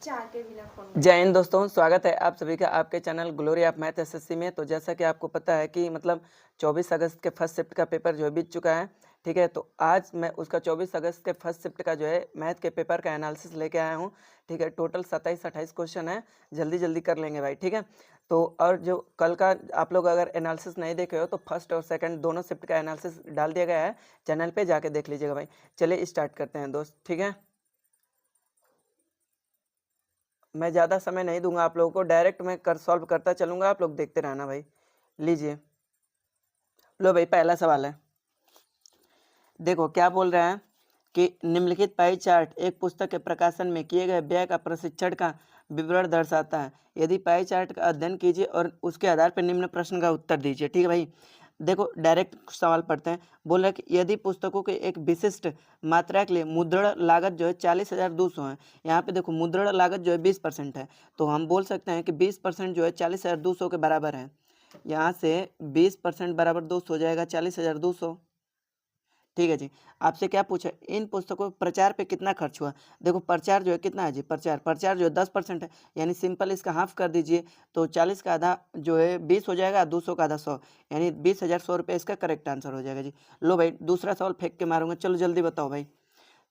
चार के बिना फोन जय हिंद दोस्तों, स्वागत है आप सभी का आपके channel glory of math SSC में। तो जैसा कि आपको पता है कि 24 अगस्त के फर्स्ट शिफ्ट का पेपर जो है बीत चुका है, ठीक है। तो आज मैं उसका 24 अगस्त के फर्स्ट शिफ्ट का जो है मैथ के पेपर का एनालिसिस लेके आया हूँ, ठीक है। टोटल 27-28 क्वेश्चन है, जल्दी जल्दी कर लेंगे भाई, ठीक है। तो और जो कल का आप लोग अगर एनालिसिस नहीं देखे हो तो फर्स्ट और सेकेंड दोनों शिफ्ट का एनालिसिस डाल दिया गया है, चैनल पर जाके देख लीजिएगा भाई। चलिए स्टार्ट करते हैं दोस्त, ठीक है। मैं ज़्यादा समय नहीं दूंगा आप लोगों को, डायरेक्ट मैं कर सॉल्व करता चलूंगा, आप लोग देखते रहना भाई। लीजिए, लो भाई पहला सवाल है। देखो क्या बोल रहा है कि निम्नलिखित पाई चार्ट एक पुस्तक के प्रकाशन में किए गए व्यय का प्रशिक्षण का विवरण दर्शाता है। यदि पाई चार्ट का अध्ययन कीजिए और उसके आधार पर निम्न प्रश्न का उत्तर दीजिए, ठीक है भाई। देखो डायरेक्ट सवाल पढ़ते हैं। बोल रहा है कि यदि पुस्तकों के एक विशिष्ट मात्रा के लिए मुद्रण लागत जो है 40,200 है। यहाँ पे देखो मुद्रण लागत जो है 20% है, तो हम बोल सकते हैं कि 20% जो है 40,200 के बराबर है। यहाँ से 20% बराबर दोस्त हो जाएगा 40,200, ठीक है जी। आपसे क्या पूछा, इन पुस्तकों पर प्रचार पे कितना खर्च हुआ। देखो प्रचार जो है कितना है जी, प्रचार प्रचार जो है 10% है, यानी सिंपल इसका हाफ कर दीजिए तो 40 का आधा जो है 20 हो जाएगा, 200 का आधा 100, यानी 20,100 रुपये इसका करेक्ट आंसर हो जाएगा जी। लो भाई दूसरा सवाल फेंक के मारूंगा, चलो जल्दी बताओ भाई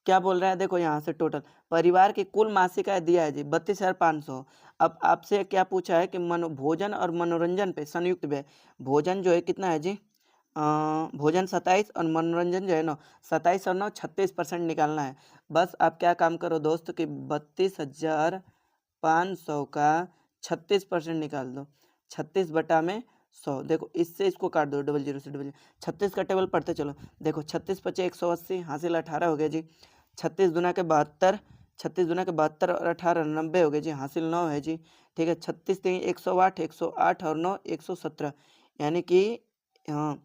क्या बोल रहा है। देखो यहाँ से टोटल परिवार की कुल मासिक आय दिया है जी 32,500। अब आपसे क्या पूछा है कि भोजन और मनोरंजन पे संयुक्त व्यय, भोजन जो है कितना है जी, भोजन 27 और मनोरंजन जो है ना 27 और 9 36% निकालना है। बस आप क्या काम करो दोस्त कि 32,500 का 36% निकाल दो, 36/100। देखो इससे इसको काट दो, 00 से 00, 36 का टेबल पढ़ते चलो। देखो 36×5 180, हासिल 18 हो गया जी। 36 दूना के 72, 36 दूना के 72 और 18 90 हो गए जी, हासिल 9 है जी, ठीक है। 36 3 108, 108 और 9 117, यानी कि हाँ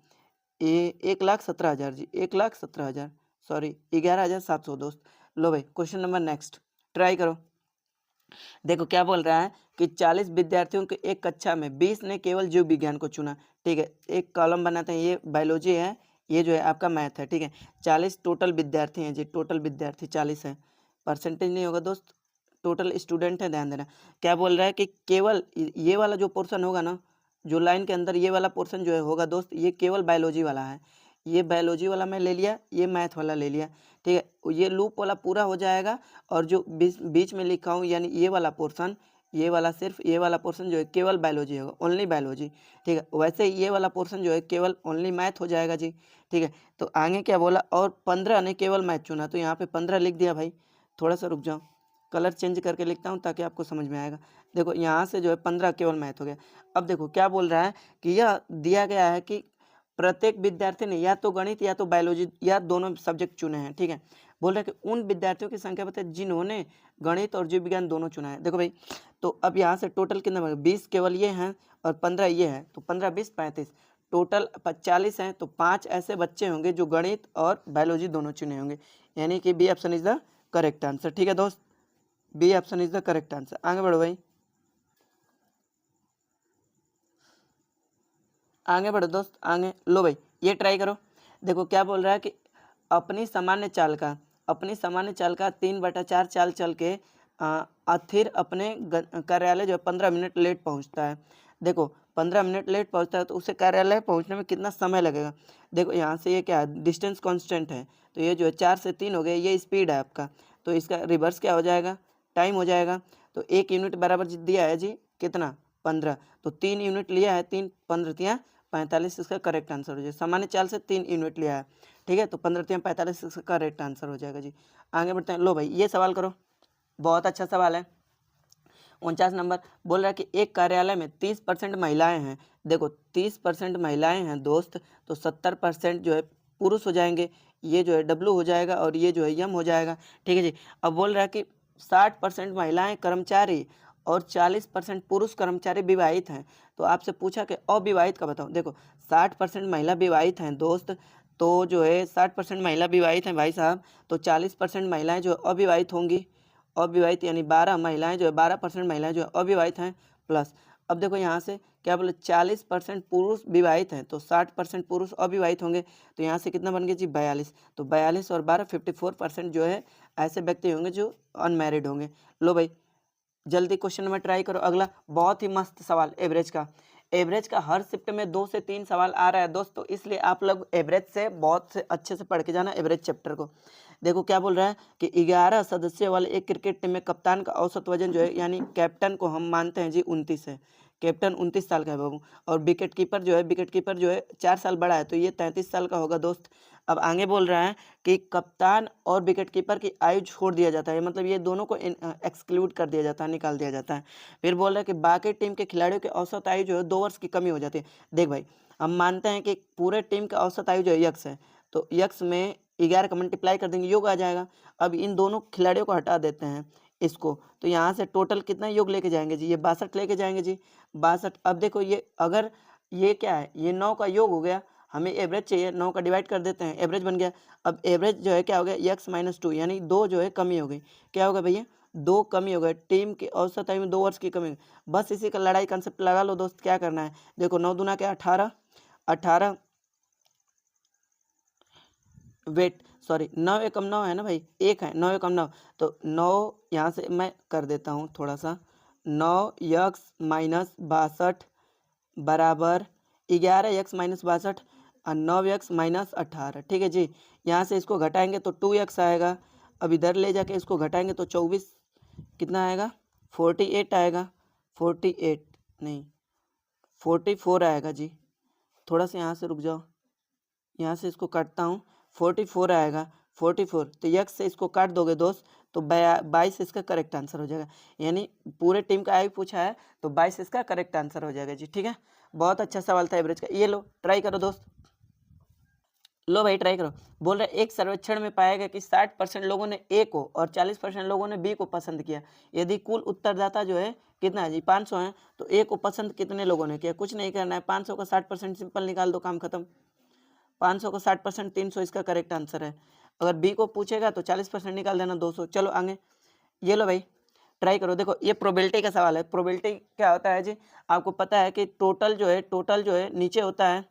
ये 1,17,000 जी, 1,17,000, सॉरी 11,700 दोस्त। लो भाई क्वेश्चन नंबर नेक्स्ट ट्राई करो। देखो क्या बोल रहा है कि 40 विद्यार्थियों के एक कक्षा में 20 ने केवल जीव विज्ञान को चुना, ठीक है। एक कॉलम बनाते हैं, ये बायोलॉजी है, ये जो है आपका मैथ है, ठीक है। 40 टोटल विद्यार्थी हैं जी, टोटल विद्यार्थी 40 है, परसेंटेज नहीं होगा दोस्त, टोटल स्टूडेंट है, ध्यान देना। क्या बोल रहा है कि केवल ये वाला जो पोर्शन होगा ना, जो लाइन के अंदर ये वाला पोर्शन जो है होगा दोस्त, ये केवल बायोलॉजी वाला है। ये बायोलॉजी वाला मैं ले लिया, ये मैथ वाला ले लिया, ठीक है। ये लूप वाला पूरा हो जाएगा और जो बीच बीच में लिखा हूँ यानी ये वाला पोर्शन, ये वाला सिर्फ ये वाला पोर्शन जो है केवल बायोलॉजी होगा, ओनली बायोलॉजी, ठीक है। वैसे ये वाला पोर्शन जो है केवल ओनली मैथ हो जाएगा जी, ठीक है। तो आगे क्या बोला, और 15 ने केवल मैथ चुना, तो यहाँ पे 15 लिख दिया भाई। थोड़ा सा रुक जाओ, कलर चेंज करके लिखता हूँ ताकि आपको समझ में आएगा। देखो यहाँ से जो है 15 केवल मैथ हो गया। अब देखो क्या बोल रहा है कि यह दिया गया है कि प्रत्येक विद्यार्थी ने या तो गणित या तो बायोलॉजी या दोनों सब्जेक्ट चुने हैं, ठीक है। बोल रहे हैं कि उन विद्यार्थियों की संख्या बताए जिन्होंने गणित और जीव विज्ञान दोनों चुना है। देखो भाई, तो अब यहाँ से टोटल कितना बनेगा, 20 केवल ये हैं और 15 ये है, तो 15 20 35, टोटल 40 हैं। तो 5 ऐसे बच्चे होंगे जो गणित और बायोलॉजी दोनों चुने होंगे, यानी कि B option is the correct answer, ठीक है दोस्त। B option is the correct answer. आगे बढ़ो भाई, आगे बढ़ो दोस्त, आगे लो भाई ये ट्राई करो। देखो क्या बोल रहा है कि अपनी सामान्य चाल का 3/4 चाल चल के फिर अपने कार्यालय जो है 15 मिनट लेट पहुंचता है। देखो 15 मिनट लेट पहुंचता है तो उसे कार्यालय पहुंचने में कितना समय लगेगा। देखो यहाँ से ये क्या है, डिस्टेंस कांस्टेंट है, तो ये जो है 4 से 3 हो गया, ये स्पीड है आपका, तो इसका रिवर्स क्या हो जाएगा, टाइम हो जाएगा। तो 1 यूनिट बराबर दिया है जी कितना, 15, तो 3 यूनिट लिया है, 3 15 तियाँ 45 इसका करेक्ट आंसर हो जाएगा। सामान्य चाल से 3 यूनिट लिया है, ठीक है, तो 15 तियाँ 45 इसका करेक्ट आंसर हो जाएगा जी। आगे बढ़ते हैं, लो भाई ये सवाल करो, बहुत अच्छा सवाल है। 49 नंबर बोल रहा है कि एक कार्यालय में 30% महिलाएं हैं। देखो 30% महिलाएं हैं दोस्त, तो 70% जो है पुरुष हो जाएंगे, ये जो है डब्लू हो जाएगा और ये जो है यम हो जाएगा, ठीक है जी। अब बोल रहा है कि 60% महिलाएं कर्मचारी और 40% पुरुष कर्मचारी विवाहित हैं। तो आपसे पूछा कि अविवाहित का बताओ। देखो 60% महिला विवाहित हैं दोस्त, तो जो है 60% महिला विवाहित हैं भाई साहब, तो 40% महिलाएं जो अविवाहित होंगी, अविवाहित यानी 12 महिलाएं जो है 12% महिलाएं जो है अविवाहित हैं प्लस। अब देखो यहाँ से क्या बोले, 40% पुरुष विवाहित हैं, तो 60% पुरुष अविवाहित होंगे, तो यहाँ से कितना बन गया जी 42, तो 42 और 12 54% जो है ऐसे व्यक्ति होंगे जो अनमैरिड होंगे। लो भाई जल्दी क्वेश्चन में ट्राई करो। अगला बहुत ही मस्त सवाल एवरेज का। एवरेज का हर शिफ्ट में 2 से 3 सवाल आ रहा है दोस्तों, इसलिए आप लोग एवरेज से बहुत से अच्छे से पढ़ के जाना एवरेज चैप्टर को। देखो क्या बोल रहा है कि 11 सदस्यों वाले एक क्रिकेट टीम में कप्तान का औसत वजन जो है, यानी कैप्टन को हम मानते हैं जी 29 है। कैप्टन 29 साल का है बाबू। और विकेट कीपर जो है 4 साल बड़ा है, तो ये 33 साल का होगा दोस्त। अब आगे बोल रहा है कि कप्तान और विकेट कीपर की आयु छोड़ दिया जाता है, मतलब ये दोनों को एक्सक्लूड कर दिया जाता है, निकाल दिया जाता है। फिर बोल रहा है कि बाकी टीम के खिलाड़ियों की औसत आयु जो है 2 वर्ष की कमी हो जाती है। देख भाई, हम मानते हैं कि पूरे टीम का औसत आयु जो है यक्स है, तो यक्स में 11 का मल्टीप्लाई कर देंगे, योग आ जाएगा। अब इन दोनों खिलाड़ियों को हटा देते हैं इसको, तो यहाँ से टोटल कितना योग लेके जाएंगे जी, ये 62 लेके जाएंगे जी, 62। अब देखो ये अगर ये क्या है, ये 9 का योग हो गया, हमें एवरेज चाहिए, 9 का डिवाइड कर देते हैं, एवरेज बन गया। अब एवरेज जो है क्या हो गया, यक्स माइनस 2, यानी 2 जो है कमी हो गई। क्या होगा भैया, 2 कमी हो गई, टीम की औसत आयु में 2 वर्ष की कमी। बस इसी का लड़ाई कंसेप्ट लगा लो दोस्त, क्या करना है। देखो 9 दूना क्या 18, 18 वेट सॉरी 9 एकम 9 है ना भाई, एक है 9 एकम 9, तो 9 यहाँ से मैं कर देता हूँ थोड़ा सा, 9 यक्स माइनस 62 बराबर 11 यक्स माइनस 62 और 9 यक्स माइनस 18, ठीक है जी। यहाँ से इसको घटाएंगे तो 2 यक्स आएगा। अब इधर ले जाके इसको घटाएंगे तो 24 कितना आएगा, 48 आएगा, 48 नहीं 44 आएगा जी। थोड़ा सा यहाँ से रुक जाओ, यहाँ से इसको काटता हूँ, 44 आएगा, 44, तो यक्स से इसको काट दोगे दोस्त तो 22 इसका करेक्ट आंसर हो जाएगा। यानी पूरे टीम का आयु पूछा है तो 22 इसका करेक्ट आंसर हो जाएगा जी, ठीक है। बहुत अच्छा सवाल था एवरेज का, ये लो ट्राई करो दोस्त, लो भाई ट्राई करो। बोल रहे एक सर्वेक्षण में पाया गया कि 60% लोगों ने ए को और 40% लोगों ने बी को पसंद किया। यदि कुल उत्तरदाता जो है कितना है जी 500 है, तो ए को पसंद कितने लोगों ने किया, कुछ नहीं करना है, 500 का 60% सिंपल निकाल दो, काम खत्म। 500 का 60% 300 इसका करेक्ट आंसर है। अगर बी को पूछेगा तो 40% निकाल देना 200। चलो आगे, ये लो भाई ट्राई करो। देखो ये प्रोबेबिलिटी का सवाल है। प्रोबेबिलिटी क्या होता है जी, आपको पता है कि टोटल जो है नीचे होता है,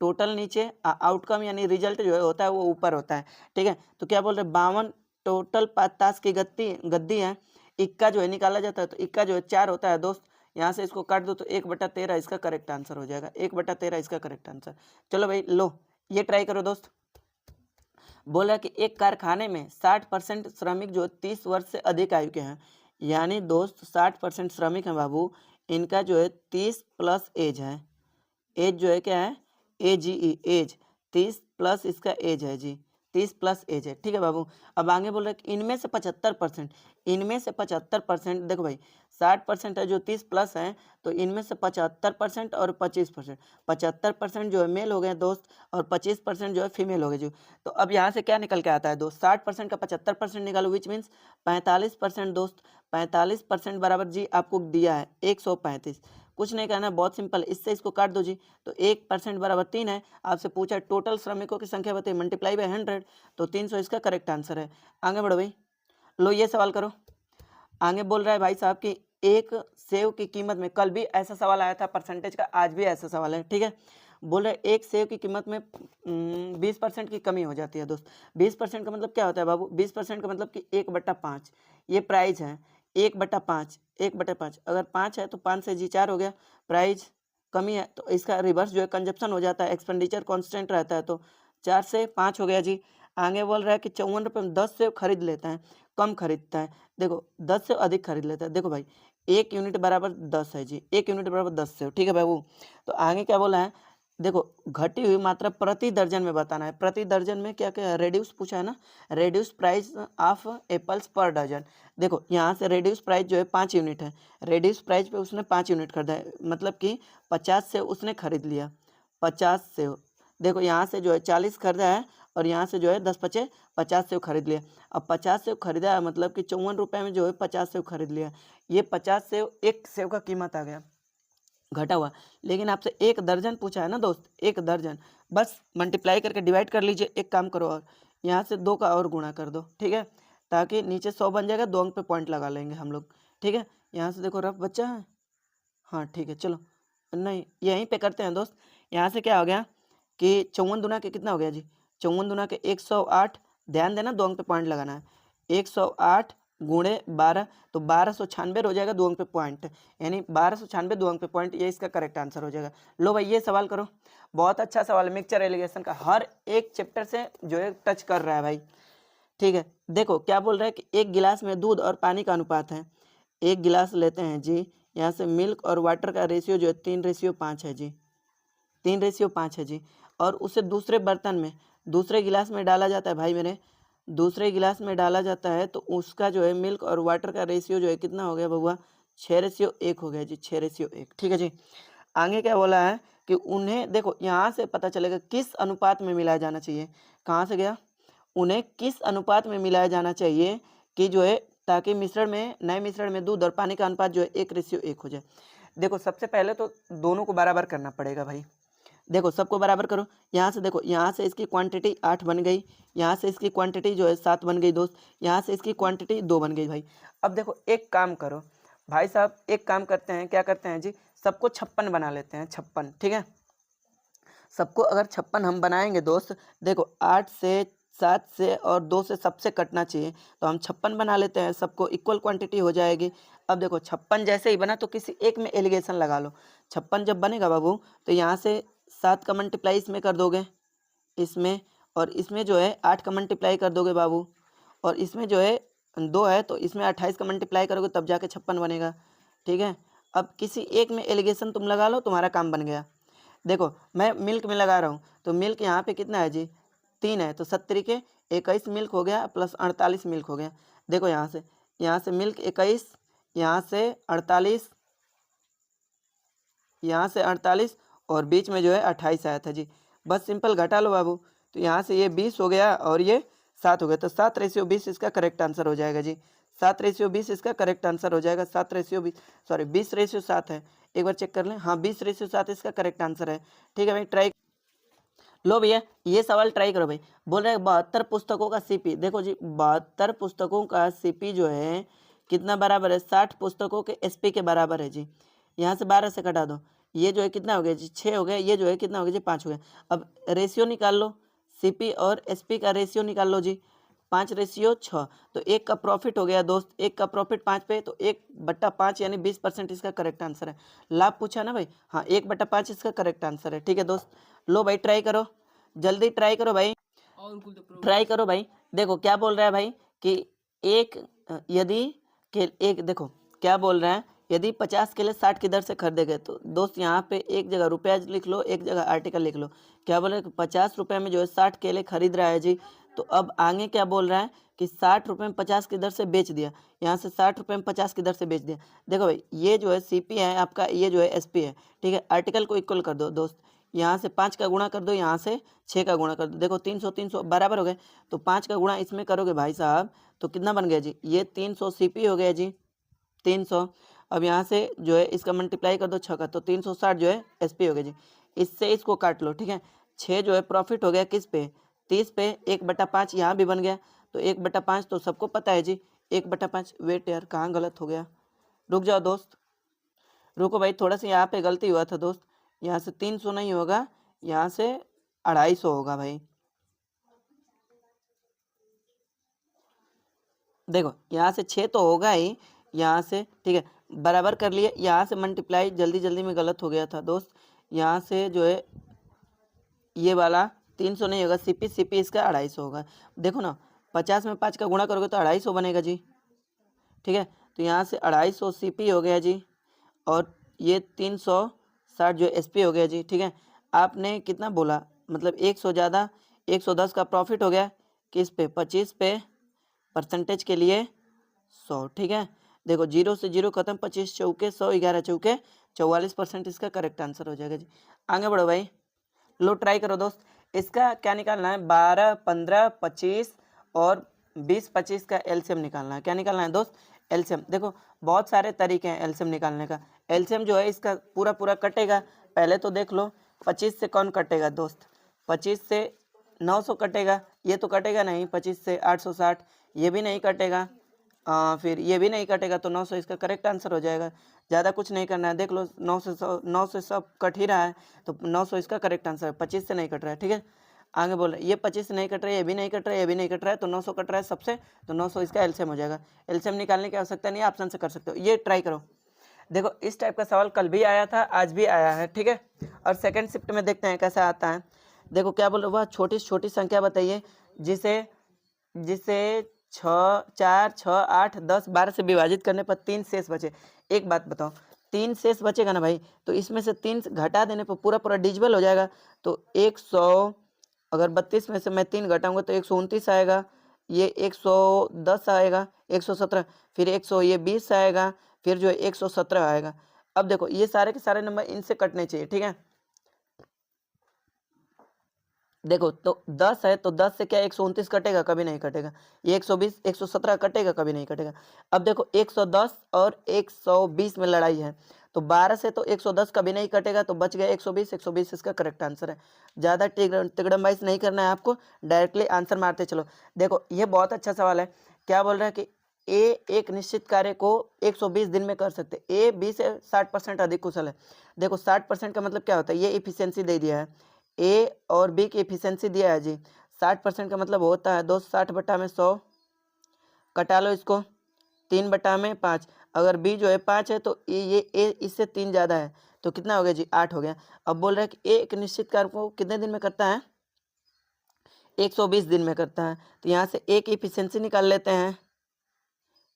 टोटल नीचे, आउटकम यानी रिजल्ट जो है होता है वो ऊपर होता है, ठीक है। तो क्या बोल रहे 52 टोटल ताश की गद्दी है, इक्का जो है निकाला जाता है, तो इक्का जो है 4 होता है दोस्त। यहाँ से इसको काट दो तो 1/13 इसका करेक्ट आंसर हो जाएगा, 1/13 इसका करेक्ट आंसर। चलो भाई लो ये ट्राई करो दोस्त। बोला कि एक कारखाने में 60% श्रमिक जो 30 वर्ष से अधिक आयु के हैं, यानी दोस्त 60% श्रमिक हैं बाबू, इनका जो है 30 प्लस एज है। एज जो है क्या है, AGE एज, 30 प्लस इसका एज है जी, 30 प्लस एज है, ठीक है बाबू। अब आगे बोल रहे कि इनमें से 75%, इनमें से 75%, देखो भाई 60% है जो 30 प्लस है, तो इनमें से 75% और 25%, 75% जो है मेल हो गए दोस्त और 25% जो है फीमेल हो गए जी। तो अब यहाँ से क्या निकल के आता है दोस्त, 60% का 75% निकालो, विच मीन्स 45% दोस्त। 45% बराबर जी आपको दिया है 135, कुछ नहीं करना है, बहुत सिंपल, इससे इसको काट दो जी। तो 1% बराबर 3 है। आपसे पूछा टोटल श्रमिकों की संख्या बताइए, मल्टीप्लाई बाय 100, तो 300 इसका करेक्ट आंसर है। आगे बढ़ो भाई, लो ये सवाल करो। आगे बोल रहा है भाई साहब कि एक सेव की कीमत में, कल भी ऐसा सवाल आया था परसेंटेज का, आज भी ऐसा सवाल है, ठीक है। बोल रहे एक सेव की कीमत में 20% की कमी हो जाती है दोस्त। 20% का मतलब क्या होता है बाबू, 20% का मतलब कि 1/5 ये प्राइस है, 1/5, 1/5, अगर 5 है तो 5 से जी 4 हो गया, प्राइस कमी है तो इसका रिवर्स जो है कंजप्शन हो जाता है, एक्सपेंडिचर कांस्टेंट रहता है, तो 4 से 5 हो गया जी। आगे बोल रहा है कि 54 रुपये में 10 सेव खरीद लेता है, कम खरीदता है, देखो 10 से अधिक खरीद लेता है। देखो भाई 1 यूनिट बराबर 10 है जी, 1 यूनिट बराबर 10 सेव, ठीक है बाबू। तो आगे क्या बोला है, देखो घटी हुई मात्रा प्रति दर्जन में बताना है। प्रति दर्जन में क्या क्या रेड्यूस पूछा है ना, reduce price of apples per dozen. देखो यहाँ से रेड्यूस प्राइस जो है 5 यूनिट है, रेड्यूस प्राइस पे उसने 5 यूनिट खरीदा है, मतलब कि 50 से उसने खरीद लिया, 50 से। देखो यहाँ से जो है 40 खरीदा है और यहाँ से जो है 10 × 5 = 50 सेव खरीद लिया। अब 50 सेव खरीदा है मतलब कि 54 रुपये में जो है 50 सेव खरीद लिया। ये 50 सेव, एक सेव का कीमत आ गया घटा हुआ। लेकिन आपसे एक दर्जन पूछा है ना दोस्त, एक दर्जन, बस मल्टीप्लाई करके डिवाइड कर लीजिए। एक काम करो और यहाँ से 2 का और गुणा कर दो, ठीक है, ताकि नीचे 100 बन जाएगा, 2 अंक पे पॉइंट लगा लेंगे हम लोग, ठीक है। यहाँ से देखो रफ बच्चा है, हाँ ठीक है, चलो नहीं यहीं पे करते हैं दोस्त। यहाँ से क्या हो गया कि 54 दूना के कितना हो गया जी, 54 दूना के 108, ध्यान देना 2 अंक पे पॉइंट लगाना है, 108 गुणे 12, तो 1296 हो जाएगा 2 अंक पे पॉइंट, यानी 1296 2 अंक पे पॉइंट, ये इसका करेक्ट आंसर हो जाएगा। लो भाई ये सवाल करो, बहुत अच्छा सवाल है, मिक्सचर एलिगेशन का, हर एक चैप्टर से जो है टच कर रहा है भाई। ठीक है, देखो क्या बोल रहा है कि एक गिलास में दूध और पानी का अनुपात है, एक गिलास लेते हैं जी, यहाँ से मिल्क और वाटर का रेशियो जो है 3:5 है जी, 3:5 है जी, और उसे दूसरे बर्तन में, दूसरे गिलास में डाला जाता है भाई मेरे, दूसरे गिलास में डाला जाता है, तो उसका जो है मिल्क और वाटर का रेशियो जो है कितना हो गया बउआ, 6:1 हो गया जी, 6:1। ठीक है जी, आगे क्या बोला है कि उन्हें, देखो यहाँ से पता चलेगा किस अनुपात में मिलाया जाना चाहिए, कहाँ से गया, उन्हें किस अनुपात में मिलाया जाना चाहिए कि जो है ताकि मिश्रण में, नए मिश्रण में दूध और पानी का अनुपात जो है 1:1 हो जाए। देखो सबसे पहले तो दोनों को बराबर करना पड़ेगा भाई, देखो सबको बराबर करो, यहाँ से देखो, यहाँ से इसकी क्वांटिटी 8 बन गई, यहाँ से इसकी क्वांटिटी जो है 7 बन गई दोस्त, यहाँ से इसकी क्वांटिटी 2 बन गई भाई। अब देखो एक काम करो भाई साहब, एक काम करते हैं, क्या करते हैं जी, सबको 56 बना लेते हैं, 56। ठीक है, सबको अगर 56 हम बनाएंगे दोस्त, देखो 8 से, 7 से और 2 से सबसे कटना चाहिए, तो हम 56 बना लेते हैं, सबको इक्वल क्वांटिटी हो जाएगी। अब देखो 56 जैसे ही बना तो किसी एक में एलिगेशन लगा लो, 56 जब बनेगा बाबू तो यहाँ से 7 का मल्टीप्लाई इसमें कर दोगे, इसमें, और इसमें जो है 8 का मल्टीप्लाई कर दोगे बाबू, और इसमें जो है 2 है तो इसमें 28 का मल्टीप्लाई करोगे तब जाके 56 बनेगा। ठीक है, अब किसी एक में एलिगेशन तुम लगा लो, तुम्हारा काम बन गया। देखो मैं मिल्क में लगा रहा हूँ, तो मिल्क यहाँ पे कितना है जी, 3 है, तो 70 के 21 मिल्क हो गया प्लस 48 मिल्क हो गया। देखो यहाँ से मिल्क 21, यहाँ से 48, यहाँ से 48 और बीच में जो है 28 आया था जी, बस सिंपल घटा लो बाबू, तो यहाँ से ये 20 हो गया और ये 7 हो गया, तो 7:20 इसका करेक्ट आंसर हो जाएगा जी, 7:20 इसका करेक्ट आंसर हो जाएगा, 7:20, सॉरी 20:7 है, एक बार चेक कर लें, हाँ 20:7 इसका करेक्ट आंसर है। ठीक है भाई, ट्राई लो भैया, ये सवाल ट्राई करो भाई। बोल रहे हैं 72 पुस्तकों का सीपी, देखो जी 72 पुस्तकों का सीपी जो है कितना बराबर है, 60 पुस्तकों के एसपी के बराबर है जी। यहाँ से 12 से कटा दो, ये जो है कितना हो गया जी, 6 हो गया, ये जो है कितना हो गया जी, 5 हो गया। अब रेशियो निकाल लो, सीपी और एसपी का रेशियो निकाल लो जी, 5:6, तो एक का प्रॉफिट हो गया दोस्त, एक का प्रॉफिट 5 पे, तो 1/5 यानी 20% इसका करेक्ट आंसर है। लाभ पूछा ना भाई, हाँ 1/5 इसका करेक्ट आंसर है। ठीक है दोस्त, लो भाई ट्राई करो, जल्दी ट्राई करो भाई, ट्राई करो भाई। देखो क्या बोल रहा है भाई कि एक यदि के एक, देखो क्या बोल रहा है, यदि 50 केले 60 की दर से खरीदे गए, तो दोस्त यहाँ पे एक जगह रुपया लिख लो, एक जगह आर्टिकल लिख लो। क्या बोल रहा है कि 50 रुपये में जो है 60 केले खरीद रहा है जी, तो अब आगे क्या बोल रहा है कि 60 रुपये में 50 की दर से बेच दिया, यहाँ से 60 रुपये में 50 की दर से बेच दिया। देखो भाई ये जो है सीपी है आपका, ये जो है एसपी है। ठीक है, आर्टिकल को इक्वल कर दो दोस्त, यहाँ से 5 का गुणा कर दो, यहाँ से 6 का गुणा कर दो, देखो 300 बराबर हो गए, तो 5 का गुणा इसमें करोगे भाई साहब तो कितना बन गया जी, ये 300 सीपी हो गया जी, 300। अब यहाँ से जो है इसका मल्टीप्लाई कर दो 6 का, तो 360 जो है एसपी हो गया जी। इससे इसको काट लो। ठीक है, 6 जो है प्रॉफिट हो गया किस पे, 30 पे, 1/5 यहाँ भी बन गया, तो 1/5 तो सबको पता है जी, 1/5। वेट यार, कहाँ गलत हो गया, रुक जाओ दोस्त, रुको भाई, थोड़ा सा यहाँ पे गलती हुआ था दोस्त, यहाँ से 300 नहीं होगा, यहाँ से 250 होगा भाई। देखो यहाँ से 6 तो होगा ही, यहाँ से ठीक है बराबर कर लिए, यहाँ से मल्टीप्लाई जल्दी जल्दी में गलत हो गया था दोस्त, यहाँ से जो है ये वाला 300 नहीं होगा, सीपी इसका 250 होगा। देखो ना 50 में 5 का गुणा करोगे तो 250 बनेगा जी। ठीक है, तो यहाँ से 250 सीपी हो गया जी, और ये 360 जो एसपी हो गया जी। ठीक है, आपने कितना बोला, मतलब 100 ज़्यादा 110 का प्रॉफिट हो गया किस पे, 25 पे, परसेंटेज के लिए 100। ठीक है, देखो 0 से 0 खत्म, 25 चौके 100, 11 चौके 44%, इसका करेक्ट आंसर हो जाएगा जी। आगे बढ़ो भाई, लो ट्राई करो दोस्त, इसका क्या निकालना है, 12, 15, 25 और 20, 25 का एलसीएम निकालना है। क्या निकालना है दोस्त, एलसीएम। देखो बहुत सारे तरीके हैं एलसीएम निकालने का, एलसीएम जो है इसका पूरा पूरा कटेगा। पहले तो देख लो 25 से कौन कटेगा दोस्त, 25 से 900 कटेगा, ये तो कटेगा नहीं, 25 से 860 ये भी नहीं कटेगा, फिर ये भी नहीं कटेगा, तो 900 इसका करेक्ट आंसर हो जाएगा। ज़्यादा कुछ नहीं करना है, देख लो 9 से सब कट ही रहा है, तो 900 इसका करेक्ट आंसर है, 25 से नहीं कट रहा है। ठीक है, आगे बोल रहे हैं ये 25 नहीं कट रहा है, ये भी नहीं कट रहा है, ये भी नहीं कट रहा है, तो 900 कट रहा है सबसे, तो 900 इसका एलसीएम हो जाएगा। एलसीएम निकालने की आवश्यकता नहीं है, ऑप्शन से कर सकते हो, ये ट्राई करो। देखो इस टाइप का सवाल कल भी आया था, आज भी आया है, ठीक है। और सेकंड शिफ्ट में देखते हैं कैसा आता है। देखो क्या बोल रहे हो, वह छोटी से छोटी संख्या बताइए जिसे जिसे 6, 4, 6, 8, 10, 12 से विभाजित करने पर 3 शेष बचे। एक बात बताओ, 3 शेष बचेगा ना भाई, तो इसमें से 3 घटा देने पर पूरा पूरा डिजिबल हो जाएगा। तो 100, अगर 32 में से मैं 3 घटाऊंगा तो 129 आएगा, ये 110 आएगा, 117, फिर 100, ये 20 आएगा, फिर जो है 117 आएगा। अब देखो ये सारे के सारे नंबर इनसे कटने चाहिए, ठीक है। देखो तो 10 है, तो 10 से क्या 129 कटेगा, कभी नहीं कटेगा। ये 120, 117 कटेगा, कभी नहीं कटेगा। अब देखो 110 और 120 में लड़ाई है, तो 12 से तो 110 कभी नहीं कटेगा, तो बच गया 120। 120 इसका करेक्ट आंसर है। ज़्यादा तिगड़मबाइज नहीं करना है आपको, डायरेक्टली आंसर मारते चलो। देखो ये बहुत अच्छा सवाल है। क्या बोल रहा है कि ए एक निश्चित कार्य को 120 दिन में कर सकते, ए बी से 60% अधिक कुशल है। देखो 60% का मतलब क्या होता है, ये इफिशियंसी दे दिया है, ए और बी की इफिशियंसी दिया है जी। 60% का मतलब होता है 260/100, कटा लो इसको, 3/5। अगर बी जो है 5 है तो ये ए इससे 3 ज़्यादा है, तो कितना हो गया जी, 8 हो गया। अब बोल रहा है कि एक निश्चित कार्य को कितने दिन में करता है, 120 दिन में करता है। तो यहाँ से एक इफिशियंसी निकाल लेते हैं,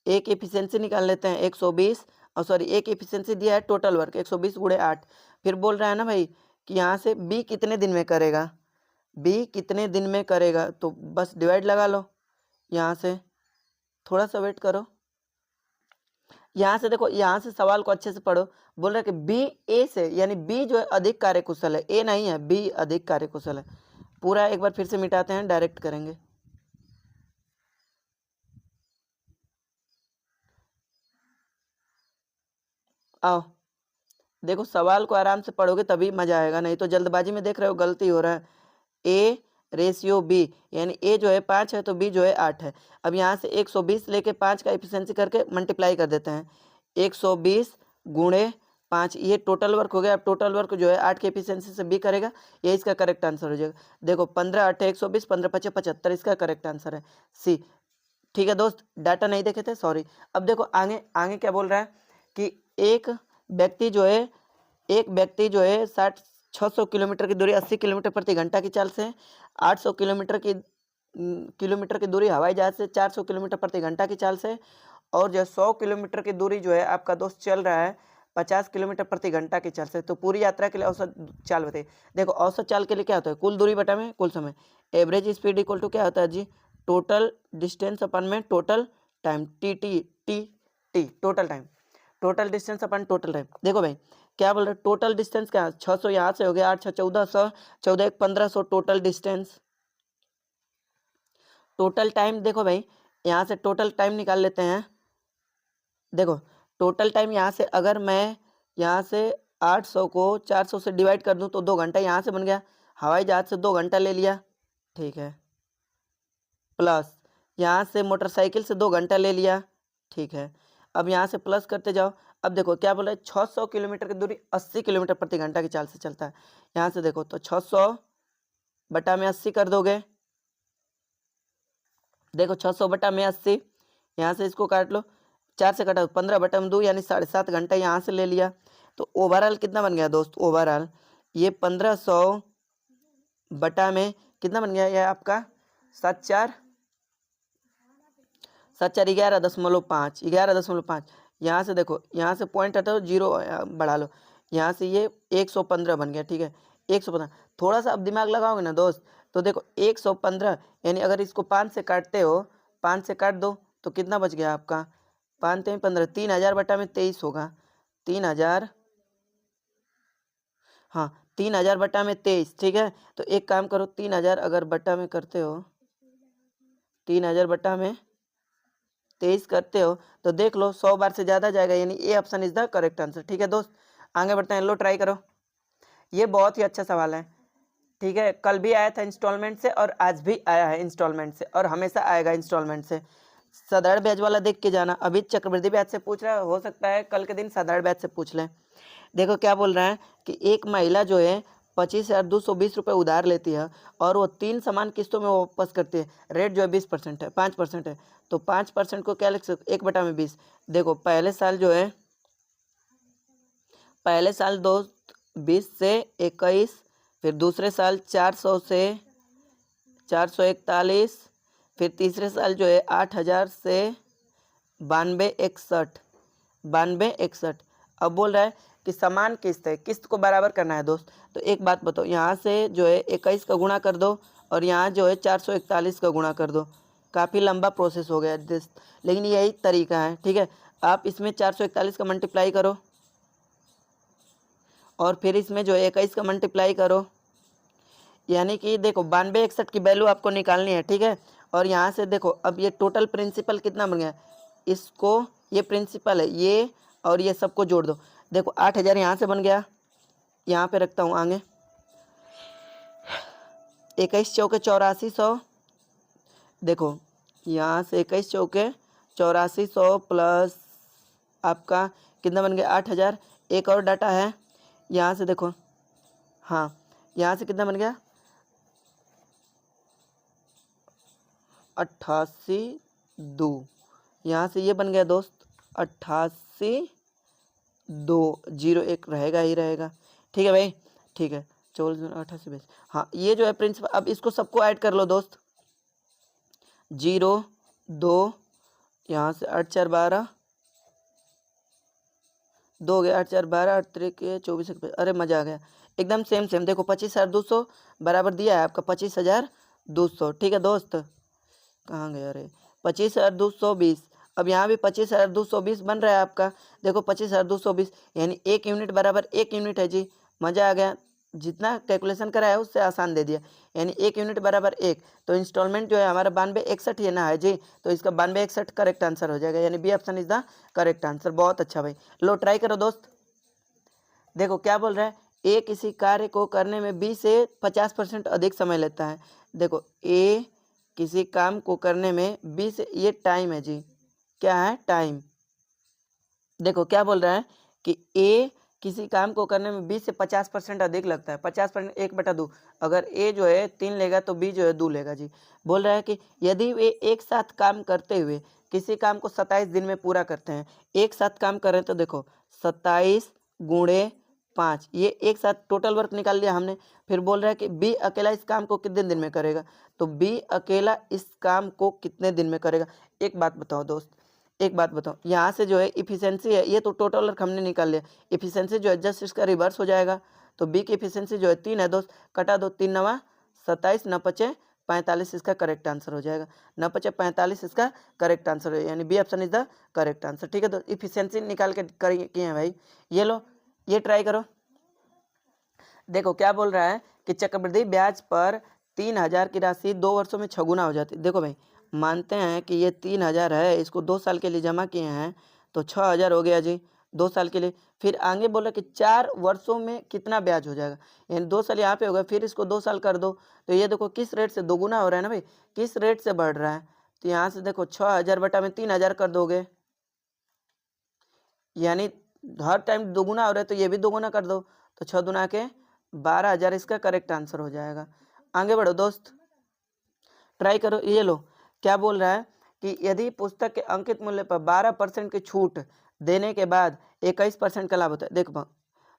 एक इफिशियंसी निकाल लेते हैं 120, और सॉरी एक इफिशियंसी दिया है टोटल वर्क 120 × 8। फिर बोल रहा है ना भाई कि यहाँ से बी कितने दिन में करेगा, बी कितने दिन में करेगा, तो बस डिवाइड लगा लो यहाँ से। थोड़ा सा वेट करो, यहाँ से देखो, यहाँ से सवाल को अच्छे से पढ़ो। बोल रहा है कि बी ए से, यानी बी जो है अधिक कार्यकुशल है, ए नहीं है, बी अधिक कार्यकुशल है। पूरा एक बार फिर से मिटाते हैं, डायरेक्ट करेंगे। आओ देखो सवाल को आराम से पढ़ोगे तभी मजा आएगा, नहीं तो जल्दबाजी में देख रहे हो गलती हो रहा है। ए रेशियो बी, यानी ए जो है 5 है तो बी जो है 8 है। अब यहाँ से 120 लेके 5 का एफिशिएंसी करके मल्टीप्लाई कर देते हैं, 120 × 5, ये टोटल वर्क हो गया। अब टोटल वर्क जो है 8 के एफिशिएंसी से बी करेगा, ये इसका करेक्ट आंसर हो जाएगा। देखो 15 8 120, 15 5 75, इसका करेक्ट आंसर है सी। ठीक है दोस्त, डाटा नहीं देखे थे, सॉरी। अब देखो आगे आगे क्या बोल रहा है कि एक व्यक्ति जो है, एक व्यक्ति जो है 600 किलोमीटर की दूरी 80 किलोमीटर प्रति घंटा की चाल से, 800 किलोमीटर की दूरी हवाई जहाज से 400 किलोमीटर प्रति घंटा की चाल से, और जो 100 किलोमीटर की दूरी जो है आपका दोस्त चल रहा है 50 किलोमीटर प्रति घंटा की चाल से। तो पूरी यात्रा के लिए औसत चाल बताइए। देखो औसत चाल के लिए क्या होता है, कुल दूरी बटा में कुल समय। एवरेज स्पीड इक्वल टू क्या होता है जी, टोटल डिस्टेंस अपन में total time, T total time, total distance अपन टोटल टाइम। देखो भाई क्या बोल रहे हैं, टोटल डिस्टेंस क्या, 600 यहाँ से हो गया, 8 6 1400, 14 1 1500 टोटल डिस्टेंस। टोटल टाइम देखो भाई, यहाँ से टोटल टाइम निकाल लेते हैं। देखो टोटल टाइम यहाँ से अगर मैं यहाँ से 800 को 400 से डिवाइड कर दूँ तो 2 घंटा यहाँ से बन गया, हवाई जहाज से 2 घंटा ले लिया, ठीक है, प्लस यहाँ से मोटरसाइकिल से 2 घंटा ले लिया, ठीक है। अब यहाँ से प्लस करते जाओ। अब देखो क्या बोला है, 600 किलोमीटर की दूरी 80 किलोमीटर प्रति घंटा की चाल से चलता है। यहाँ से देखो तो 600/80 कर दोगे, देखो 600/80, यहाँ से इसको काट लो, 4 से काटा 15/2 यानी 7.5 घंटा यहाँ से ले लिया। तो ओवरऑल कितना बन गया दोस्त, ओवरऑल ये 1500 बटा में कितना बन गया, ये आपका 7 4 11.5, 11.5। यहाँ से देखो, यहाँ से पॉइंट हटाओ, जीरो बढ़ा लो, यहाँ से ये 115 बन गया, ठीक है, 115। थोड़ा सा अब दिमाग लगाओगे ना दोस्त, तो देखो 115 यानी अगर इसको 5 से काटते हो, 5 से काट दो तो कितना बच गया आपका, 5 3 15, 3000/23 होगा, 3000, हाँ 3000/23, ठीक है। तो एक काम करो, 3000 अगर बटा में करते हो, 3000/23 करते हो तो देख लो 100 बार से ज़्यादा जाएगा, यानी A option is the correct answer. ठीक है दोस्त, आगे बढ़ते हैं, लो ट्राई करो। ये बहुत ही अच्छा सवाल है, ठीक है, कल भी आया था इंस्टॉलमेंट से और आज भी आया है इंस्टॉलमेंट से और हमेशा आएगा इंस्टॉलमेंट से। साधारण ब्याज वाला देख के जाना, अभी चक्रवृद्धि ब्याज से पूछ रहा है, हो सकता है कल के दिन साधारण ब्याज से पूछ लें। देखो क्या बोल रहा है कि एक महिला जो है 25,220 रुपये उधार लेती है और वो 3 समान किस्तों में वापस करती है, रेट जो है 20% है, 5% है, तो 5% को क्या लिख सकते, 1/20। देखो पहले साल जो है, पहले साल 20 से 21, फिर दूसरे साल 400 से 441, फिर तीसरे साल जो है 8,000 से 9261। अब बोल रहा है कि समान किस्त है, किस्त को बराबर करना है दोस्त। तो एक बात बताओ, यहाँ से जो है 21 का गुणा कर दो और यहाँ जो है 441 का गुणा कर दो। काफ़ी लंबा प्रोसेस हो गया दोस्त, लेकिन यही तरीका है, ठीक है। आप इसमें 441 का मल्टीप्लाई करो और फिर इसमें जो है 21 का मल्टीप्लाई करो, यानी कि देखो 9261 की वैल्यू आपको निकालनी है, ठीक है। और यहाँ से देखो अब ये टोटल प्रिंसिपल कितना बन गया, इसको, ये प्रिंसिपल है ये और ये सबको जोड़ दो। देखो 8,000 यहाँ से बन गया, यहाँ पे रखता हूँ आगे, 21 चौके 8400, देखो यहाँ से 21 चौके 8400 प्लस आपका कितना बन गया 8,000। एक और डाटा है यहाँ से, देखो हाँ, यहाँ से कितना बन गया 88,2, यहाँ से ये बन गया दोस्त 88,2, 01 रहेगा ही रहेगा, ठीक है भाई, ठीक है। 24 हाँ, ये जो है प्रिंसिपल। अब इसको सबको ऐड कर लो दोस्त, 0 2, यहाँ से 8 4 12, 2 गया 8 4 12, 8 3 के 24, अरे मजा आ गया, एकदम सेम सेम। देखो 25,200 बराबर दिया है आपका 25,200, ठीक है दोस्त। कहाँ गया अरे, 25,220। अब यहाँ भी 25,220 बन रहा है आपका, देखो 25,220 यानी 1 यूनिट बराबर 1 यूनिट है जी। मज़ा आ गया, जितना कैलकुलेशन करा है उससे आसान दे दिया, यानी 1 यूनिट बराबर 1। तो इंस्टॉलमेंट जो है हमारा 9261 ही ना है जी, तो इसका 9261 करेक्ट आंसर हो जाएगा, यानी B option is the correct answer. बहुत अच्छा भाई, लो ट्राई करो दोस्त। देखो क्या बोल रहा है, ए किसी कार्य को करने में बी से 50% अधिक समय लेता है। देखो ए किसी काम को करने में बी से, ये टाइम है जी, क्या है टाइम। देखो क्या बोल रहा है कि ए किसी काम को करने में बी से 50% अधिक लगता है, 50% 1/2। अगर ए जो है 3 लेगा तो बी जो है 2 लेगा जी। बोल रहा है कि यदि वे एक साथ काम करते हुए किसी काम को 27 दिन में पूरा करते हैं, एक साथ काम कर रहे हैं, तो देखो 27 गुणे 5, ये एक साथ टोटल वर्क निकाल लिया हमने। फिर बोल रहा है कि बी अकेला इस काम को कितने दिन में करेगा, तो बी अकेला इस काम को कितने दिन में करेगा। एक बात बताओ दोस्त, एक बात बताओ, यहाँ से जो है इफिशियंसी है, ये तो टोटल वर्क हमने निकाल लिया, इफिशियंसी जो है जस्ट इसका रिवर्स हो जाएगा। तो बी की इफिशियंसी जो है 3 है दोस्त, कटा दो, 3 9 27, 9 5 45, इसका करेक्ट आंसर हो जाएगा। 9 5 45 इसका करेक्ट आंसर है, यानी B option is the correct answer, ठीक है। तो इफिशियंसी निकाल के किए हैं भाई, ये लो, ये ट्राई करो। देखो क्या बोल रहा है कि चक्रवृद्धि ब्याज पर 3,000 की राशि 2 वर्षों में 6 गुना हो जाती है। देखो भाई, मानते हैं कि ये 3,000 है, इसको 2 साल के लिए जमा किए हैं, तो 6,000 हो गया जी 2 साल के लिए। फिर आगे बोला कि 4 वर्षों में कितना ब्याज हो जाएगा, यानी 2 साल यहाँ पे होगा, फिर इसको 2 साल कर दो, तो ये देखो किस रेट से दोगुना हो रहा है ना भाई, किस रेट से बढ़ रहा है। तो यहाँ से देखो 6,000 बटा में 3,000 कर दोगे, यानी हर टाइम दोगुना हो रहा है, तो ये भी दोगुना कर दो, तो 6 दूना के 12,000 इसका करेक्ट आंसर हो जाएगा। आगे बढ़ो दोस्त, ट्राई करो। ये लो क्या बोल रहा है कि यदि पुस्तक के अंकित मूल्य पर 12% की छूट देने के बाद 21% का लाभ होता है। देखो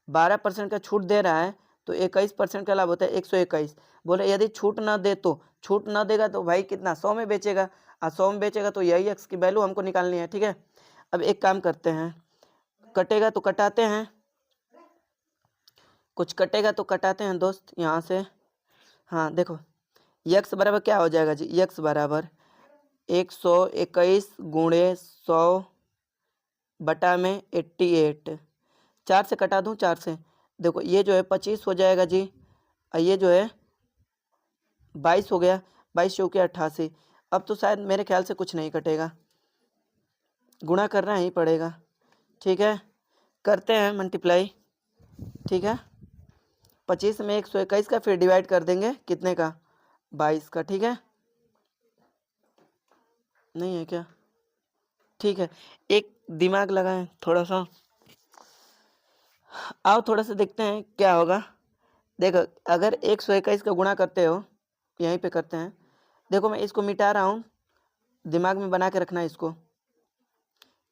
12% का छूट दे रहा है, तो 21% का लाभ होता है 121। बोले यदि छूट ना दे, तो छूट ना देगा तो भाई कितना 100 में बेचेगा, और 100 में बेचेगा तो यही एक्स की वैल्यू हमको निकालनी है, ठीक है। अब एक काम करते हैं, कटेगा तो कटाते हैं, कुछ कटेगा तो कटाते हैं दोस्त यहाँ से। हाँ देखो यक्स बराबर क्या हो जाएगा जी, यक्स बराबर 121 गुणे 100 बटा में 88। 4 से कटा दूँ, 4 से देखो ये जो है 25 हो जाएगा जी, और ये जो है 22 हो गया, 22 चौके 88। अब तो शायद मेरे ख्याल से कुछ नहीं कटेगा, गुणा करना ही पड़ेगा, ठीक है। करते हैं मल्टीप्लाई, ठीक है। 25 में 121 का, फिर डिवाइड कर देंगे कितने का, 22 का, ठीक है। नहीं है क्या, ठीक है, एक दिमाग लगाएं थोड़ा सा, आओ थोड़ा सा देखते हैं क्या होगा। देखो अगर 121 का गुणा करते हो, यहीं पे करते हैं। देखो मैं इसको मिटा रहा हूँ, दिमाग में बना के रखना है इसको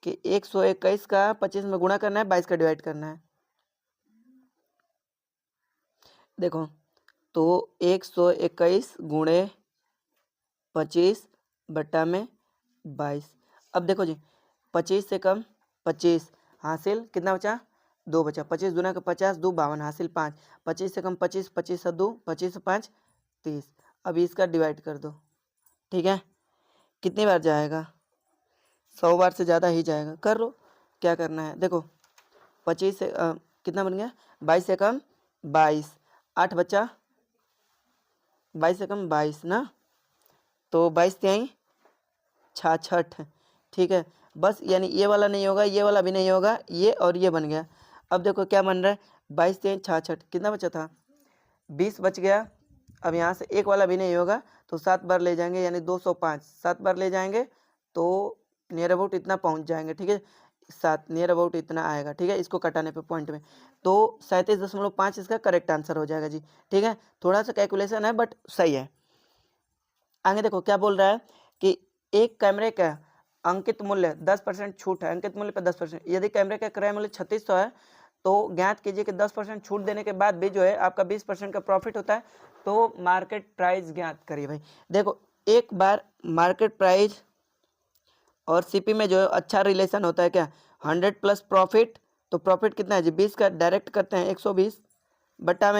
कि 121 का 25 में गुणा करना है, 22 का डिवाइड करना है। देखो तो 121 गुणे 25 बटा में 22। अब देखो जी 25 से कम 25 हासिल कितना बचा, 2 बचा। 25 दूना का 50, 2 52 हासिल 5। 25 से कम 25, 25 से 2, 25 से 5 30। अब इसका डिवाइड कर दो, ठीक है। कितनी बार जाएगा, 100 बार से ज़्यादा ही जाएगा। कर लो, क्या करना है। देखो 25 से कितना बन गया, 22 से कम 22, 8 बचा, 22 से कम 22 ना, तो 22 तिहाई 66, ठीक है। बस यानी ये वाला नहीं होगा, ये वाला भी नहीं होगा, ये और ये बन गया। अब देखो क्या बन रहा है, 22 तिहाई 66, कितना बचा था, 20 बच गया। अब यहाँ से एक वाला भी नहीं होगा, तो 7 बार ले जाएंगे यानी 205, 7 बार ले जाएंगे तो नियर अबाउट इतना पहुँच जाएंगे, ठीक है। 7 नियर अबाउट इतना आएगा, ठीक है। इसको कटाने पे पॉइंट में तो 37.5 इसका करेक्ट आंसर हो जाएगा जी, ठीक है। थोड़ा सा कैलकुलेशन है बट सही है। आगे देखो क्या बोल रहा है कि एक कैमरे का अंकित मूल्य 10% छूट है, अंकित मूल्य पर 10%। यदि कैमरे का क्रय मूल्य 3600 है तो ज्ञात कीजिए कि 10% छूट देने के बाद भी जो है आपका 20% का प्रॉफिट होता है, तो मार्केट प्राइस ज्ञात करिए भाई। देखो एक बार मार्केट प्राइस और सीपी में जो है अच्छा रिलेशन होता है क्या, 100 प्लस प्रॉफिट, तो प्रॉफिट कितना है जी 20 का, डायरेक्ट करते हैं 120 बटा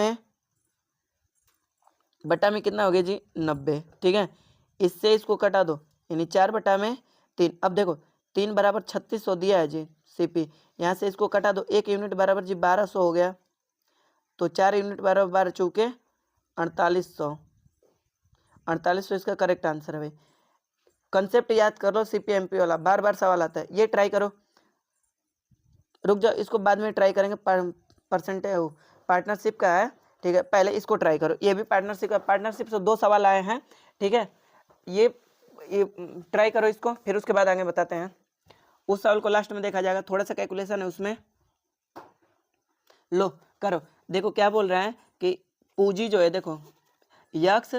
में कितना हो गया जी 90, ठीक है। इससे इसको कटा दो यानी 4/3। अब देखो 3 बराबर 3600 दिया है जी सीपी, यहाँ से इसको कटा दो, 1 यूनिट बराबर जी 1200 हो गया, तो 4 यूनिट बराबर 12 चौके 4800, 4800 इसका करेक्ट आंसर है भाई। कंसेप्ट याद कर लो, सीपीएमपी वाला बार बार सवाल आता है, ये ट्राई करो। रुक जाओ, इसको बाद में ट्राई करेंगे, परसेंटेज पार्टनरशिप का है, ठीक है। पहले इसको ट्राई करो, ये भी पार्टनरशिप का, पार्टनरशिप से 2 सवाल आए हैं, ठीक है। ये ट्राई करो इसको, फिर उसके बाद आगे बताते हैं। उस सवाल को लास्ट में देखा जाएगा, थोड़ा सा कैलकुलेशन है उसमें, लो करो। देखो क्या बोल रहा है कि पूंजी जो है, देखो यक्स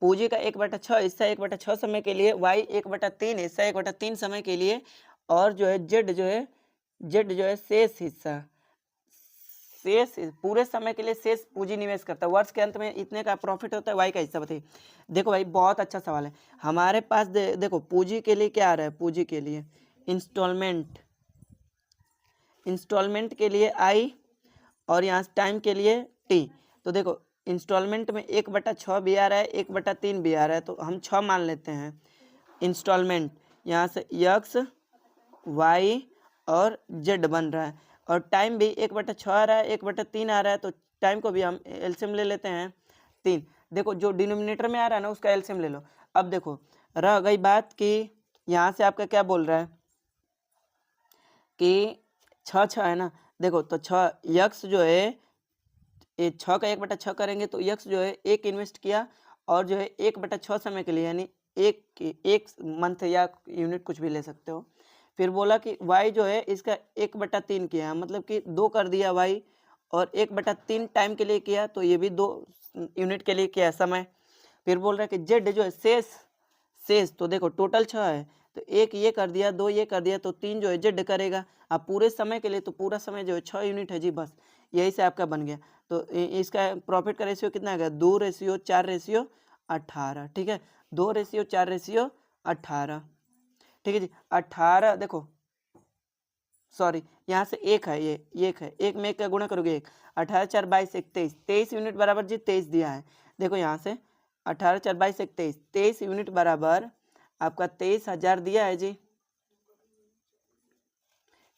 पूंजी का 1/6 हिस्सा 1/6 समय के लिए, वाई 1/3 हिस्सा 1/3 समय के लिए, और जो है जेड जो है शेष हिस्सा, शेष पूरे समय के लिए शेष पूंजी निवेश करता है। वर्ष के अंत में इतने का प्रॉफिट होता है, वाई का हिस्सा बताइए। देखो भाई बहुत अच्छा सवाल है हमारे पास। देखो पूंजी के लिए क्या आ रहा है, पूंजी के लिए इंस्टॉलमेंट के लिए आई, और यहाँ टाइम के लिए टी। तो देखो इंस्टॉलमेंट में 1/6 भी आ रहा है, 1/3 भी आ रहा है, तो हम 6 मान लेते हैं इंस्टॉलमेंट। यहाँ से यक्स वाई और जेड बन रहा है, और टाइम भी 1/6 आ रहा है, 1/3 आ रहा है, तो टाइम को भी हम एलसीएम ले लेते हैं 3। देखो जो डिनोमिनेटर में आ रहा है ना उसका एलसीएम ले लो। अब देखो रह गई बात कि यहाँ से आपका क्या बोल रहा है कि 6 है ना। देखो तो 6 यक्स जो है, ये 6 का 1/6 करेंगे तो यक्स जो है एक इन्वेस्ट किया, और जो है 1/6 समय के लिए यानी एक मंथ या यूनिट कुछ भी ले सकते हो। फिर बोला कि वाई जो है इसका 1/3 किया, मतलब कि 2 कर दिया वाई, और 1/3 टाइम के लिए किया, तो ये भी 2 यूनिट के लिए किया समय। फिर बोल रहा है कि जेड जो है शेष, तो देखो टोटल 6 है, तो 1 ये कर दिया, 2 ये कर दिया, तो 3 जो है जेड करेगा। अब पूरे समय के लिए तो पूरा समय जो है 6 यूनिट है जी, बस यही से आपका बन गया। तो इसका प्रॉफिट का रेशियो कितना आ गया, 2:4:18, ठीक है। 2:4:18, ठीक है जी। 18 देखो सॉरी यहाँ से एक है, ये एक है, एक में एक का गुणा करोगे 1, 18 4 22 23, 23 यूनिट बराबर जी 23 दिया है। देखो यहाँ से 18 4 22 23, 23 यूनिट बराबर आपका 23,000 दिया है जी,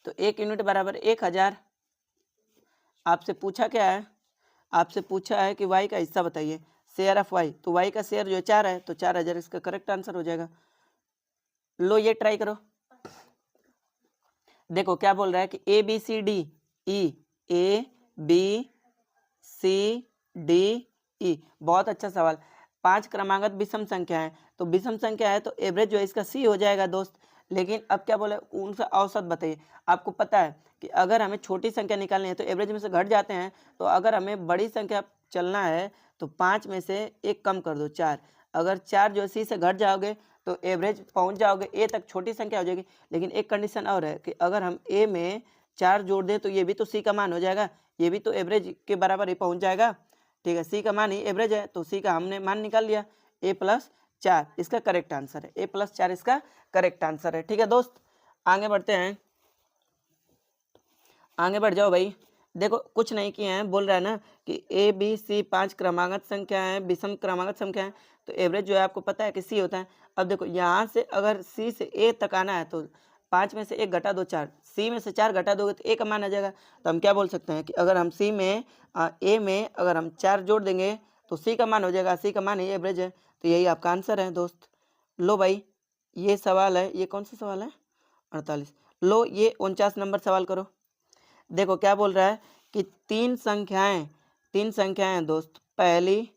तो 1 यूनिट बराबर 1,000। आपसे पूछा क्या है, आपसे पूछा है कि वाई का हिस्सा बताइए, शेयर ऑफ वाई, तो वाई का शेयर जो 4 है, तो 4,000 इसका करेक्ट आंसर हो जाएगा। लो ये ट्राई करो। देखो क्या बोल रहा है कि A B C D E, बहुत अच्छा सवाल। 5 क्रमागत विषम संख्या है, तो विषम संख्या है तो एवरेज जो है इसका सी हो जाएगा दोस्त। लेकिन अब क्या बोले, उनका औसत बताइए। आपको पता है कि अगर हमें छोटी संख्या निकालनी है तो एवरेज में से घट जाते हैं, तो अगर हमें बड़ी संख्या चलना है तो 5 में से 1 कम कर दो 4। अगर 4 जो है सी से घट जाओगे तो एवरेज पहुंच जाओगे, ए तक छोटी संख्या हो जाएगी। लेकिन एक कंडीशन और है कि अगर हम ए में 4 जोड़ दें तो ये भी तो सी का मान हो जाएगा, ये भी तो एवरेज के बराबर ही पहुंच जाएगा। ठीक है, सी का मान ही एवरेज है तो सी का हमने मान निकाल लिया, ए प्लस 4 इसका करेक्ट आंसर है, ए प्लस 4 इसका करेक्ट आंसर है। ठीक है दोस्त, आगे बढ़ते हैं, आगे बढ़ जाओ भाई। देखो कुछ नहीं किए हैं, बोल रहा है ना कि ए बी सी 5 क्रमागत संख्या है, विषम क्रमागत संख्या है, तो एवरेज जो है आपको पता है कि सी होता है। अब देखो यहाँ से अगर सी से ए तक आना है तो 5 में से 1 घटा दो 4, सी में से 4 घटा दोगे तो ए का मान आ जाएगा। तो हम क्या बोल सकते हैं कि अगर हम सी में ए में अगर हम 4 जोड़ देंगे तो सी का मान हो जाएगा, सी का मान ही एवरेज है। तो यही आपका आंसर है दोस्त। लो भाई ये सवाल है, ये कौन सा सवाल है, 48। लो ये 49 नंबर सवाल करो। देखो क्या बोल रहा है कि तीन संख्याएं हैं दोस्त, पहली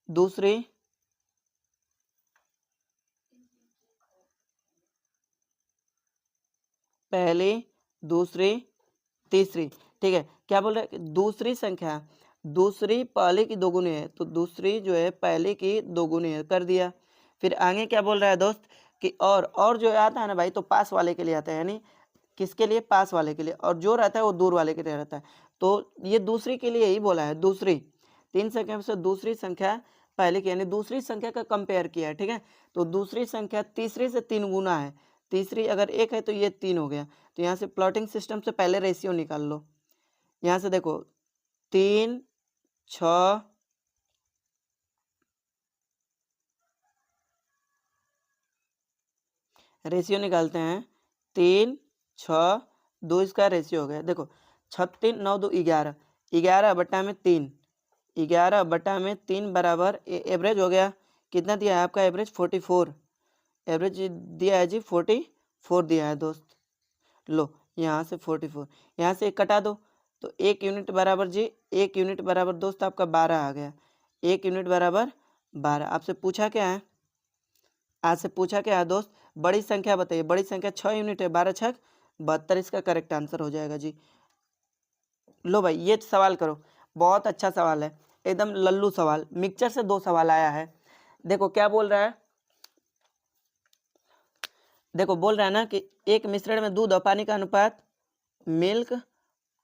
दूसरी तीसरी। ठीक है, क्या बोल रहा है कि दूसरी संख्या, दूसरी पहले की दोगुनी है तो दूसरी जो है पहले की दोगुनी है, कर दिया। फिर आगे क्या बोल रहा है दोस्त कि और जो आता है ना भाई तो पास वाले के लिए आता है, यानी किसके लिए, पास वाले के लिए, और जो रहता है वो दूर वाले के लिए रहता है। तो ये दूसरी के लिए ही बोला है, दूसरी, तीन संख्या में से दूसरी संख्या पहले की, यानी दूसरी संख्या का कंपेयर किया है। ठीक है, तो दूसरी संख्या तीसरी से 3 गुना है, तीसरी अगर 1 है तो ये 3 हो गया। तो यहाँ से प्लॉटिंग सिस्टम से पहले रेशियो निकाल लो। यहाँ से देखो 3 6 रेशियो निकालते हैं, 3 6 2 इसका रेशियो हो गया। देखो 36 9 2 11, 11 बटा में 3, 11 बटा में 3 बराबर एवरेज हो गया। कितना दिया है आपका एवरेज, 44, एवरेज दिया है जी 44 दिया है दोस्त। लो यहाँ से 44, यहाँ से 1 कटा दो तो 1 यूनिट बराबर जी, 1 यूनिट बराबर दोस्त आपका 12 आ गया, 1 यूनिट बराबर 12। आपसे पूछा क्या है, आज से पूछा क्या है दोस्त, बड़ी संख्या बताइए, बड़ी संख्या 6 यूनिट है, 12 छक 72 इसका करेक्ट आंसर हो जाएगा जी। लो भाई ये सवाल करो, बहुत अच्छा सवाल है, एकदम लल्लू सवाल, मिक्सचर से 2 सवाल आया है। देखो क्या बोल रहा है, देखो बोल रहा है ना कि एक मिश्रण में दूध और पानी का अनुपात, मिल्क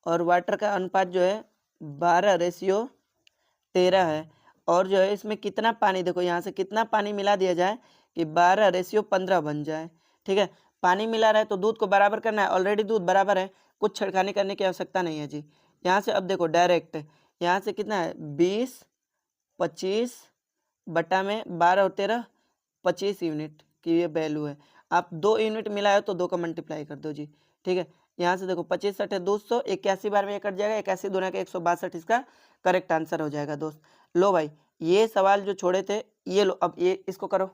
और वाटर का अनुपात जो है 12:13 है, और जो है इसमें कितना पानी, देखो यहाँ से कितना पानी मिला दिया जाए कि 12:15 बन जाए। ठीक है, पानी मिला रहा है तो दूध को बराबर करना है, ऑलरेडी दूध बराबर है, कुछ छिड़काने करने की आवश्यकता नहीं है जी। यहाँ से अब देखो डायरेक्ट यहाँ से कितना है 20 25 बटा में 12 और 13 25 यूनिट की ये वैल्यू है। आप 2 यूनिट मिलाए तो 2 का मल्टीप्लाई कर दो जी। ठीक है, यहाँ से देखो 25 सटे 200, 81 बार में ये कट जाएगा, 81 दूना के 162 इसका करेक्ट आंसर हो जाएगा दोस्त। लो भाई ये सवाल जो छोड़े थे ये लो, अब ये इसको करो,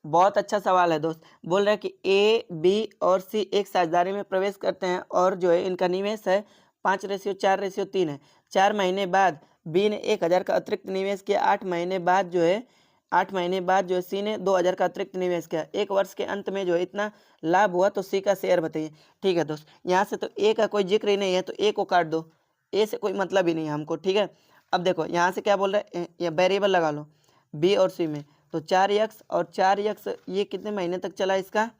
बहुत अच्छा सवाल है दोस्त। बोल रहा है कि ए बी और सी एक साझेदारी में प्रवेश करते हैं और जो है इनका निवेश है 5:4:3 है। 4 महीने बाद बी ने 1,000 का अतिरिक्त निवेश किया, 8 महीने बाद जो है 8 महीने बाद जो है सी ने 2,000 का अतिरिक्त निवेश किया, 1 वर्ष के अंत में जो है इतना लाभ हुआ, तो सी का शेयर बताइए। ठीक है दोस्त, यहाँ से तो ए का कोई जिक्र ही नहीं है तो ए को काट दो, ए से कोई मतलब ही नहीं है हमको। ठीक है, अब देखो यहाँ से क्या बोल रहा है, या वेरिएबल लगा लो बी और सी में, तो 4x और 4x ये कितने महीने तक चला, इसका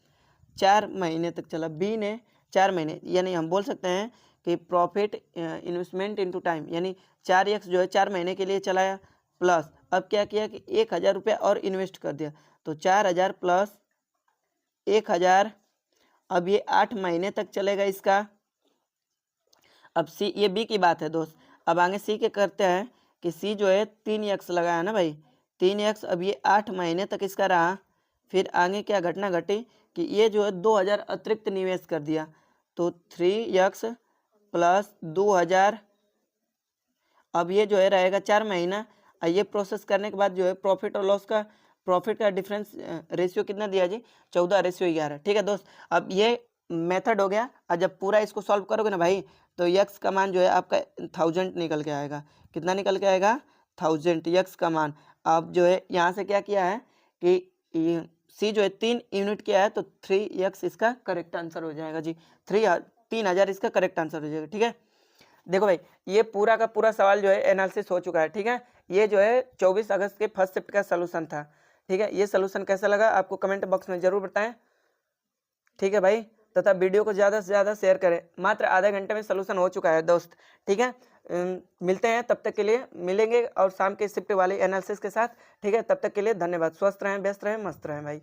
4 महीने तक चला, बी ने 4 महीने, यानी हम बोल सकते हैं कि प्रॉफिट इन्वेस्टमेंट इनटू टाइम, यानी 4x जो है 4 महीने के लिए चलाया, प्लस अब क्या किया कि 1,000 रुपया और इन्वेस्ट कर दिया, तो 4,000 प्लस 1,000, अब ये 8 महीने तक चलेगा इसका। अब सी, ये बी की बात है दोस्त, अब आगे सी के करते हैं कि सी जो है 3x लगाया ना भाई, 3x, अब ये 8 महीने तक इसका रहा। फिर आगे क्या घटना घटी कि ये जो है 2,000 अतिरिक्त निवेश कर दिया, तो 3x प्लस 2,000, अब ये जो है रहेगा 4 महीना, और ये प्रोसेस करने के बाद जो है प्रॉफिट और लॉस का, प्रॉफिट का डिफरेंस रेशियो कितना दिया जी, 14:11। ठीक है दोस्त, अब ये मेथड हो गया, और जब पूरा इसको सॉल्व करोगे ना भाई तो यक्स का मान जो है आपका 1000 निकल के आएगा, कितना निकल के आएगा 1000 यक्स का मान। अब जो है यहाँ से क्या किया है कि सी जो है 3 यूनिट किया है तो 3x इसका करेक्ट आंसर हो जाएगा जी, 3,000 इसका करेक्ट आंसर हो जाएगा। ठीक है, देखो भाई ये पूरा का पूरा सवाल जो है एनालिसिस हो चुका है, ठीक है। ये जो है 24 अगस्त के फर्स्ट शिफ्ट का सोल्यूशन था, ठीक है। ये सोल्यूशन कैसा लगा आपको कमेंट बॉक्स में जरूर बताएं, ठीक है भाई। तथा वीडियो को ज़्यादा से ज़्यादा शेयर करें। मात्र आधे घंटे में सोल्यूशन हो चुका है दोस्त, ठीक है। मिलते हैं, तब तक के लिए मिलेंगे और शाम के शिफ्ट वाली एनालिसिस के साथ, ठीक है। तब तक के लिए धन्यवाद। स्वस्थ रहें, व्यस्त रहें, मस्त रहें भाई।